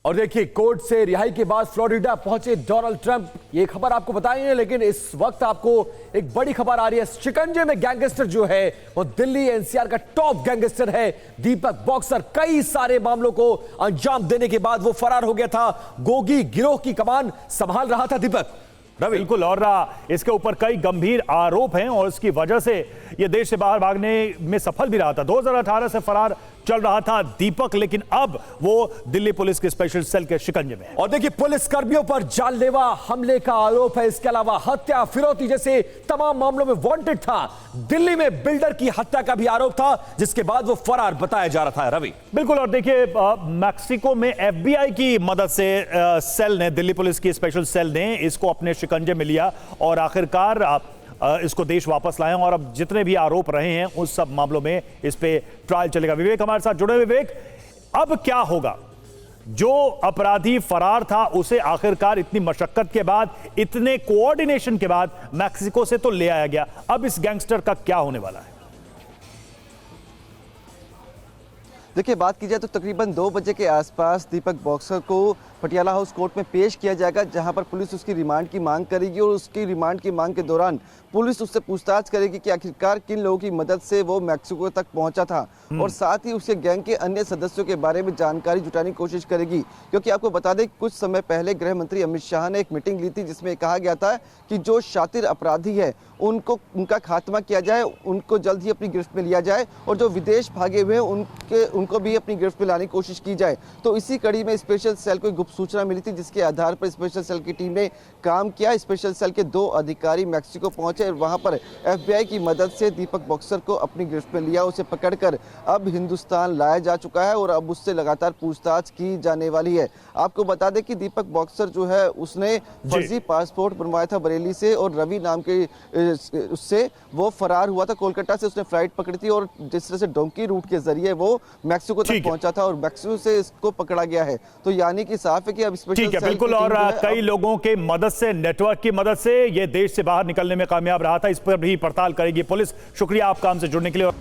और देखिए, कोर्ट से रिहाई के बाद फ्लोरिडा पहुंचे डोनाल्ड ट्रंप। ये खबर आपको बताएंगे, लेकिन इस वक्त आपको एक बड़ी खबर आ रही है। शिकंजे में गैंगस्टर जो है वो दिल्ली एनसीआर का टॉप गैंगस्टर है दीपक बॉक्सर। कई सारे मामलों को अंजाम देने के बाद वो फरार हो गया था। गोगी गिरोह की कमान संभाल रहा था दीपक। बिल्कुल, और इसके ऊपर कई गंभीर आरोप हैं और इसकी वजह से यह देश से बाहर भागने में सफल भी रहा था। 2018 से फरार चल रहा था दीपक, लेकिन अब वो दिल्ली पुलिस के स्पेशल सेल के शिकंजे में है। और देखिए, पुलिस कर्मियों पर जानलेवा हमले का आरोप है। इसके अलावा हत्या, फिरौती जैसे तमाम मामलों में वांटेड था। दिल्ली में बिल्डर की हत्या का भी आरोप था, जिसके बाद वो फरार बताया जा रहा था। रवि, बिल्कुल, और देखिए मैक्सिको में एफबीआई की मदद से सेल ने, दिल्ली पुलिस की स्पेशल सेल ने इसको अपने शिकंजे में लिया और आखिरकार इसको देश वापस लाए। और अब जितने भी आरोप रहे हैं उस सब मामलों में इस पे ट्रायल चलेगा। विवेक हमारे साथ जुड़े। विवेक, अब क्या होगा? जो अपराधी फरार था उसे आखिरकार इतनी मशक्कत के बाद, इतने कोऑर्डिनेशन के बाद मैक्सिको से तो ले आया गया, अब इस गैंगस्टर का क्या होने वाला है? देखिए, बात की जाए तो तकरीबन 2 बजे के आसपास दीपक बॉक्सर को पटियाला हाउस कोर्ट में पेश किया जाएगा, जहां पर पुलिस उसकी रिमांड की मांग करेगी और उसकी रिमांड की मांग के दौरान पुलिस उससे पूछताछ करेगी कि आखिरकार किन लोगों की मदद से वो मैक्सिको तक पहुंचा था और साथ ही उसके गैंग के अन्य सदस्यों के बारे में जानकारी जुटाने की कोशिश करेगी। क्योंकि आपको बता दें, कुछ समय पहले गृह मंत्री अमित शाह ने एक मीटिंग ली थी जिसमें कहा गया था कि जो शातिर अपराधी है उनका खात्मा किया जाए, उनको जल्द ही अपनी गिरफ्त में लिया जाए और जो विदेश भागे हुए हैं उनको भी अपनी गिरफ्त में लाने की कोशिश की जाए। तो इसी कड़ी में स्पेशल सेल को गुप्त सूचना मिली थी, जिसके आधार पर स्पेशल सेल की टीम ने काम किया। स्पेशल सेल के 2 अधिकारी मैक्सिको पहुंचे और वहां पर एफबीआई की मदद से दीपक बॉक्सर को अपनी गिरफ्त में लिया। उसे पकड़कर अब हिंदुस्तान लाया जा चुका है और अब उससे लगातार पूछताछ की जाने वाली है। आपको बता दें कि दीपक बॉक्सर जो है उसने फर्जी पासपोर्ट बनवाया था बरेली से और रवि नाम के उससे वो फरार हुआ था। कोलकाता से उसने फ्लाइट पकड़ी थी और जिस तरह से डोंकी रूट के जरिए वो मैक्सिको तक पहुंचा था और मैक्सिको से इसको पकड़ा गया है। तो यानी कि साफ है कि अब स्पेशल सेल बिल्कुल, और कई लोगों के मदद से, नेटवर्क की मदद से ये देश से बाहर निकलने में कामयाब रहा था। इस पर भी पड़ताल करेगी पुलिस। शुक्रिया आपका हमसे जुड़ने के लिए।